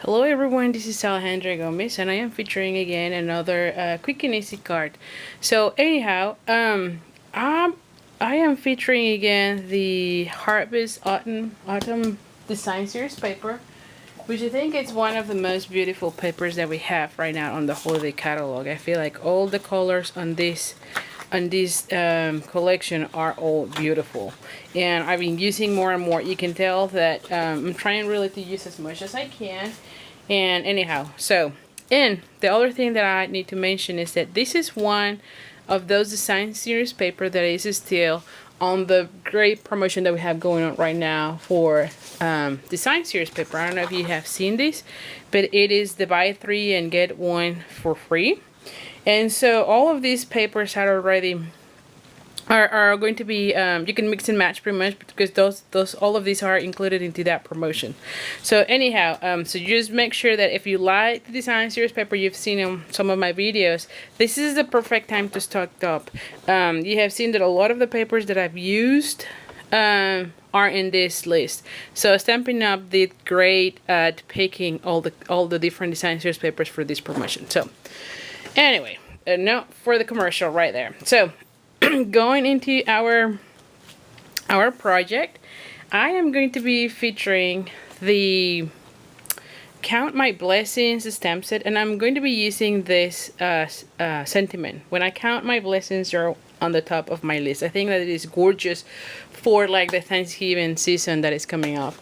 Hello everyone, this is Alejandra Gomez and I am featuring again another quick and easy card. So anyhow, I am featuring again the Harvest Autumn Design Series paper, which I think is one of the most beautiful papers that we have right now on the holiday catalog. I feel like all the colors on this collection are all beautiful, and I've been using more and more. You can tell that I'm trying really to use as much as I can. And anyhow, and the other thing that I need to mention is that this is one of those design series paper that is still on the great promotion that we have going on right now for design series paper. I don't know if you have seen this, but it is the buy 3 and get 1 for free. And so all of these papers are already are going to be you can mix and match pretty much, because those all of these are included into that promotion. So anyhow, so just make sure that if you like the design series paper, you've seen some of my videos, this is the perfect time to stock up. You have seen that a lot of the papers that I've used are in this list. So Stampin' Up! Did great at picking all the different design series papers for this promotion. So anyway, no for the commercial right there. So going into our project, I am going to be featuring the Count My Blessings stamp set, and I'm going to be using this sentiment. When I count my blessings, you're on the top of my list. I think that it is gorgeous for like the Thanksgiving season that is coming up.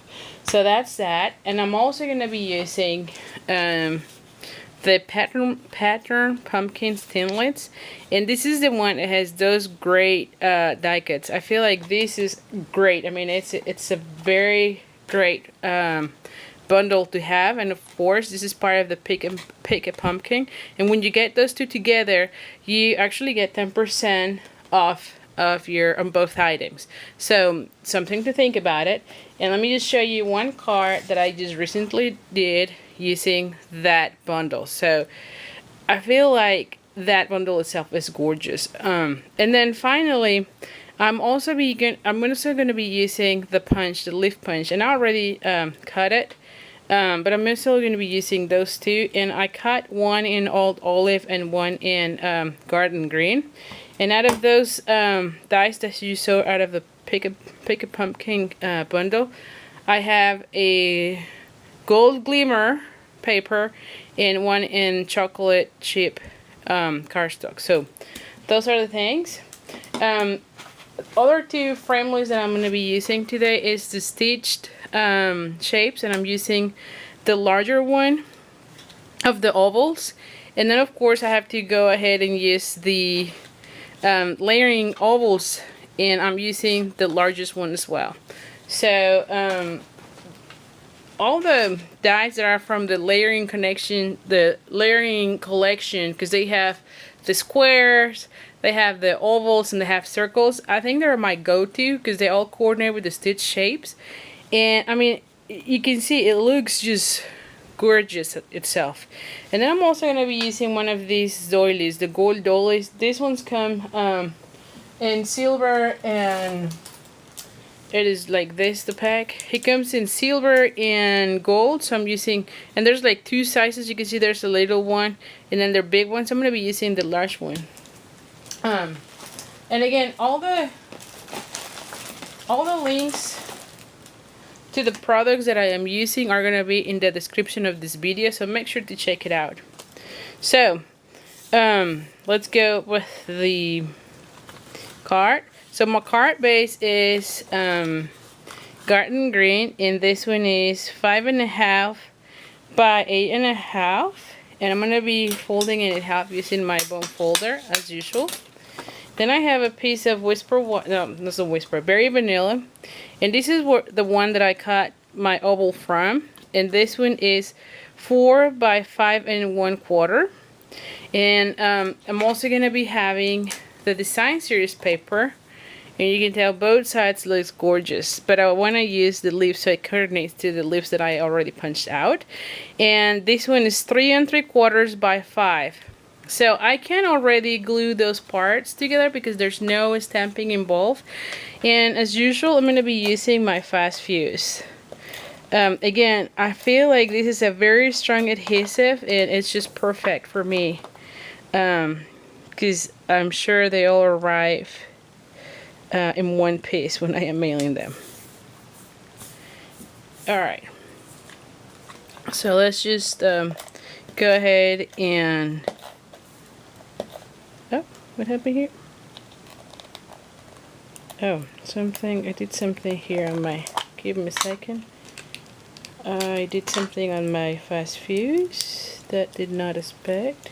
So that's that, and I'm also going to be using the pattern pumpkin stinglets, and this is the one that has those great die cuts. I feel like this is great. I mean, it's a very great bundle to have, and of course this is part of the pick a pumpkin, and when you get those two together, you actually get 10% off of your on both items. So something to think about it. And let me just show you one card that I just recently did using that bundle. So I feel like that bundle itself is gorgeous. And then finally, I'm also going to be using the leaf punch, and I already cut it. But I'm still going to be using those two, and I cut one in Old Olive and one in Garden Green. And out of those dies that you saw out of the Pick a Pumpkin bundle, I have a Gold Glimmer paper and one in chocolate chip cardstock. So those are the things. Other two framelits that I'm going to be using today is the stitched shapes, and I'm using the larger one of the ovals. And then of course I have to go ahead and use the layering ovals, and I'm using the largest one as well. So all the dies that are from the layering collection, because they have the squares, they have the ovals, and they have circles. I think they're my go-to because they all coordinate with the stitch shapes. And I mean, you can see it looks just gorgeous itself. And then I'm also going to be using one of these doilies, the gold doilies. These ones come in silver, and it is like this, the pack. It comes in silver and gold, so I'm using, and there's like two sizes. You can see there's a little one, and then they're big ones. I'm going to be using the large one. And again, all the links to the products that I am using are going to be in the description of this video, so make sure to check it out. So let's go with the card. So my card base is Garden Green, and this one is 5.5 by 8.5, and I'm going to be folding it in half using my bone folder as usual. Then I have a piece of Berry Vanilla, and this is the one that I cut my oval from, and this one is 4 by 5.25. And I'm also going to be having the design series paper, and you can tell both sides looks gorgeous, but I want to use the leaves so it coordinates to the leaves that I already punched out. And this one is 3 3/4 by 5. So I can already glue those parts together because there's no stamping involved. And as usual, I'm going to be using my fast fuse. Again, I feel like this is a very strong adhesive, and it's just perfect for me. Because I'm sure they all arrive in one piece when I am mailing them. Alright. So let's just go ahead and... Oh, what happened here? Oh, I did something here on my... Give me a second. I did something on my fast fuse that did not expect.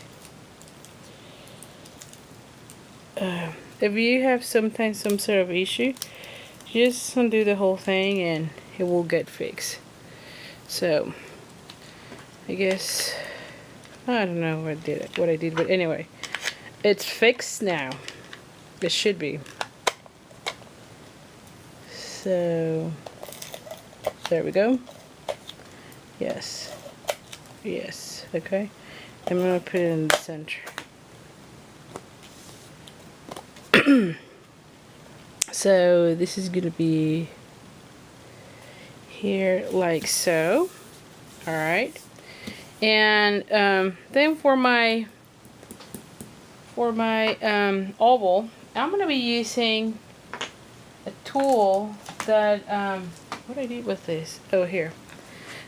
If you have sometimes some sort of issue, just undo the whole thing and it will get fixed. So I guess I don't know what I did, but anyway, it's fixed now. It should be. So there we go. Yes. Yes. Okay. I'm gonna put it in the center. So this is gonna be here like so. Alright. And then for my oval, I'm gonna be using a tool that what do I do with this? Oh, here.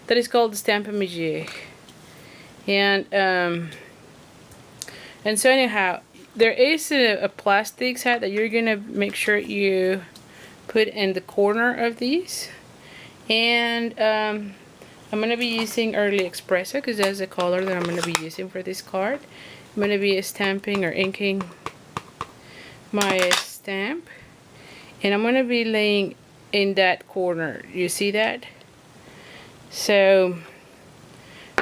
That is called the Stampin' Magic. And so anyhow, there is a plastic side that you're gonna make sure you put in the corner of these. And I'm gonna be using Early Espresso because that's the color that I'm gonna be using for this card. I'm gonna be stamping or inking my stamp, and I'm gonna be laying in that corner. You see that? So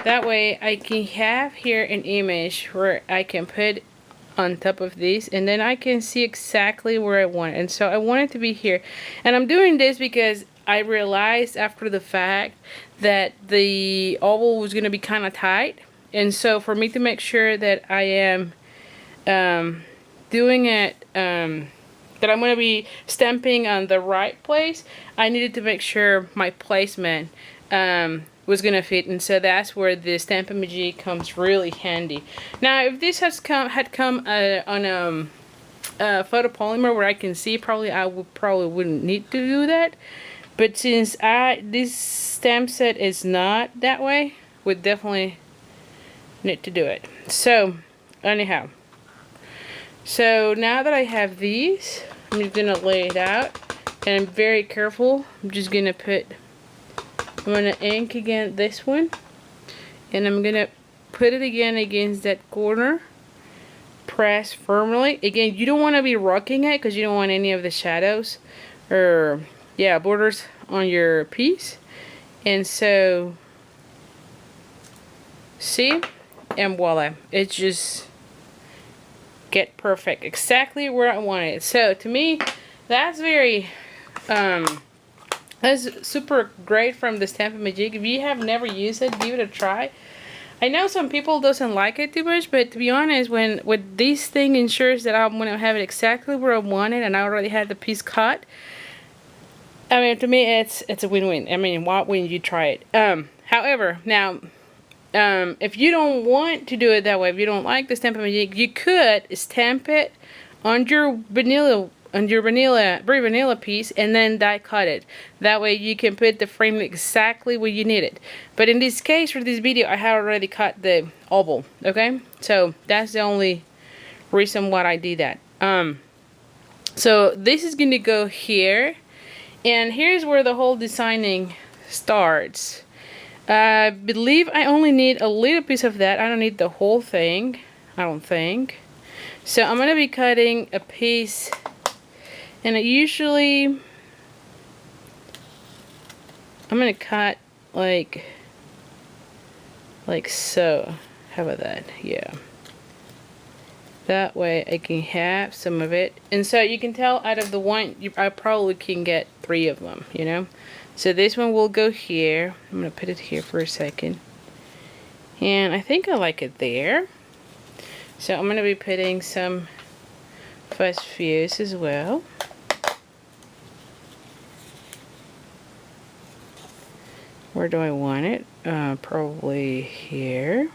that way I can have here an image where I can put on top of this, and then I can see exactly where I want it. And so I want it to be here, and I'm doing this because I realized after the fact that the oval was going to be kind of tight, and so for me to make sure that I am doing it, that I'm going to be stamping on the right place, I needed to make sure my placement was going to fit, and so that's where the Stampin' Magic comes really handy. Now if this had come on photopolymer where I can see, I wouldn't need to do that. But since this stamp set is not that way, we definitely need to do it. So anyhow, so now that I have these, I'm just gonna lay it out, and I'm very careful. I'm gonna ink again this one, and I'm gonna put it again against that corner. Press firmly. Again, you don't want to be rocking it because you don't want any of the shadows or borders on your piece. And so see, and voila, it just get perfect exactly where I want it. So to me, that's very that's super great from the Stampin' Magic. If you have never used it, give it a try. I know some people doesn't like it too much, but to be honest, with this thing ensures that I'm gonna have it exactly where I want it, and I already had the piece cut. I mean, to me, it's a win-win. I mean, why wouldn't you try it? However, now, if you don't want to do it that way, if you don't like the Stampin' Magic, you could stamp it on your vanilla, very vanilla piece, and then die cut it. That way, you can put the frame exactly where you need it. But in this case, for this video, I have already cut the oval. Okay, so that's the only reason why I did that. So this is going to go here. And here's where the whole designing starts. I believe I only need a little piece of that. I don't need the whole thing, I don't think. So I'm going to be cutting a piece, and I'm going to cut like so. How about that? Yeah. That way I can have some of it. And so you can tell out of the one, I probably can get 3 of them, you know. So this one will go here. I'm going to put it here for a second. And I think I like it there. So I'm going to be putting some fast fuse as well. Where do I want it? Probably here,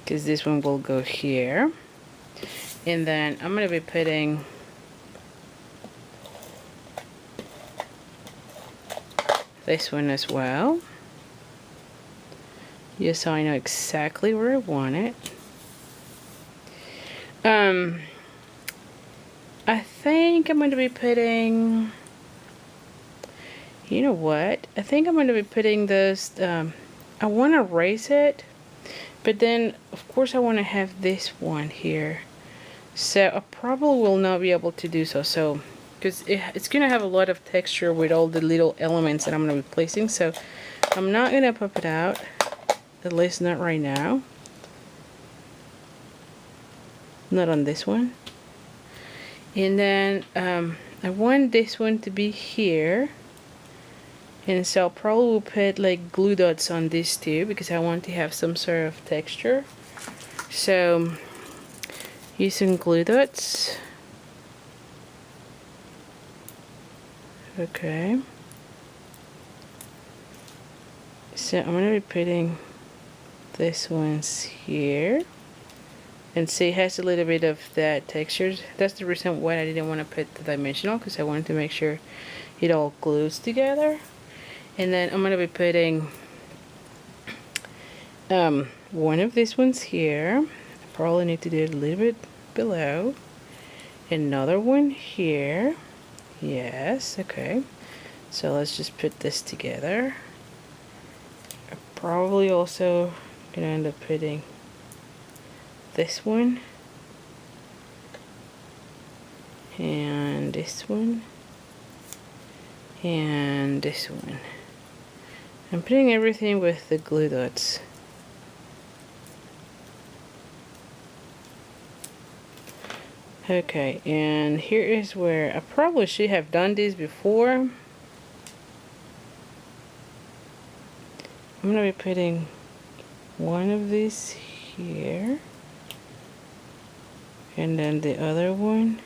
because this one will go here. And then I'm going to be putting this one as well, just so I know exactly where I want it. I think I'm going to be putting, you know what, I think I'm going to be putting this, I want to raise it, but then of course I want to have this one here, so I probably will not be able to do so, because it's going to have a lot of texture with all the little elements that I'm going to be placing, so I'm not going to pop it out, at least not right now, not on this one. And then I want this one to be here, and so I'll probably put like glue dots on this too, because I want to have some sort of texture. So using glue dots. Okay, so I'm going to be putting this one's here. And see, it has a little bit of that texture. That's the reason why I didn't want to put the dimensional, because I wanted to make sure it all glues together. And then I'm going to be putting one of these ones here. I probably need to do it a little bit below. Another one here. Yes, okay. So let's just put this together. I'm probably also going to end up putting this one and this one and this one. I'm putting everything with the glue dots. Okay, and here is where I probably should have done this before. I'm gonna be putting one of these here, and then the other one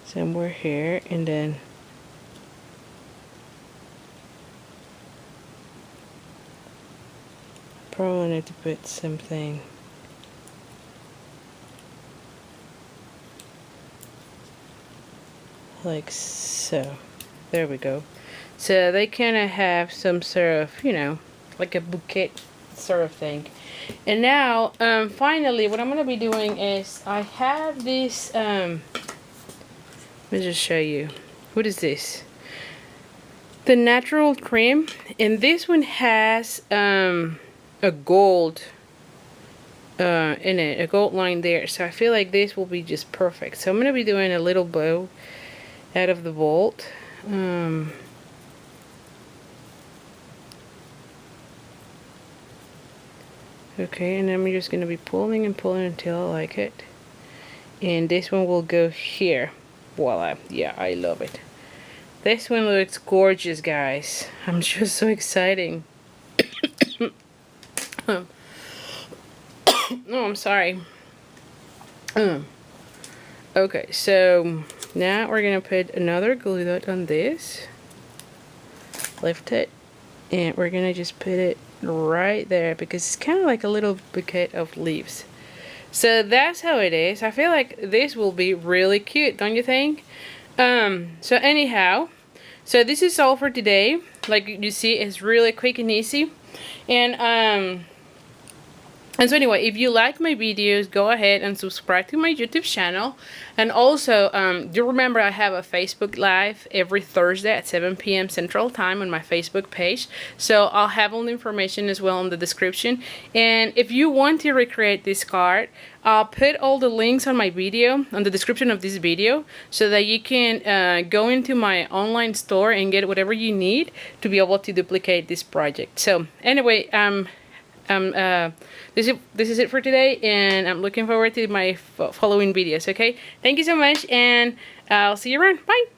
somewhere here, and then probably need to put something like so. There we go. So they kind of have some sort of, you know, like a bouquet sort of thing. And now finally what I'm going to be doing is I have this let me just show you. What is this? The natural cream, and this one has a gold in it, a gold line there, so I feel like this will be just perfect. So I'm going to be doing a little bow out of the bolt. Okay, and I'm just going to be pulling and pulling until I like it. And this one will go here. Voila. Yeah, I love it. This one looks gorgeous, guys. I'm just so excited. Oh, I'm sorry. Okay, so now we're going to put another glue dot on this. Lift it. And we're going to just put it right there, because it's kind of like a little bouquet of leaves. So that's how it is. I feel like this will be really cute, don't you think? So anyhow, so this is all for today. Like you see, it's really quick and easy. And so anyway, if you like my videos, go ahead and subscribe to my YouTube channel. And also, do remember I have a Facebook Live every Thursday at 7 p.m. Central Time on my Facebook page. So I'll have all the information as well in the description. And if you want to recreate this card, I'll put all the links on my video, on the description of this video, so that you can go into my online store and get whatever you need to be able to duplicate this project. So anyway, this is it for today, and I'm looking forward to my following videos. Okay, thank you so much, and I'll see you around. Bye.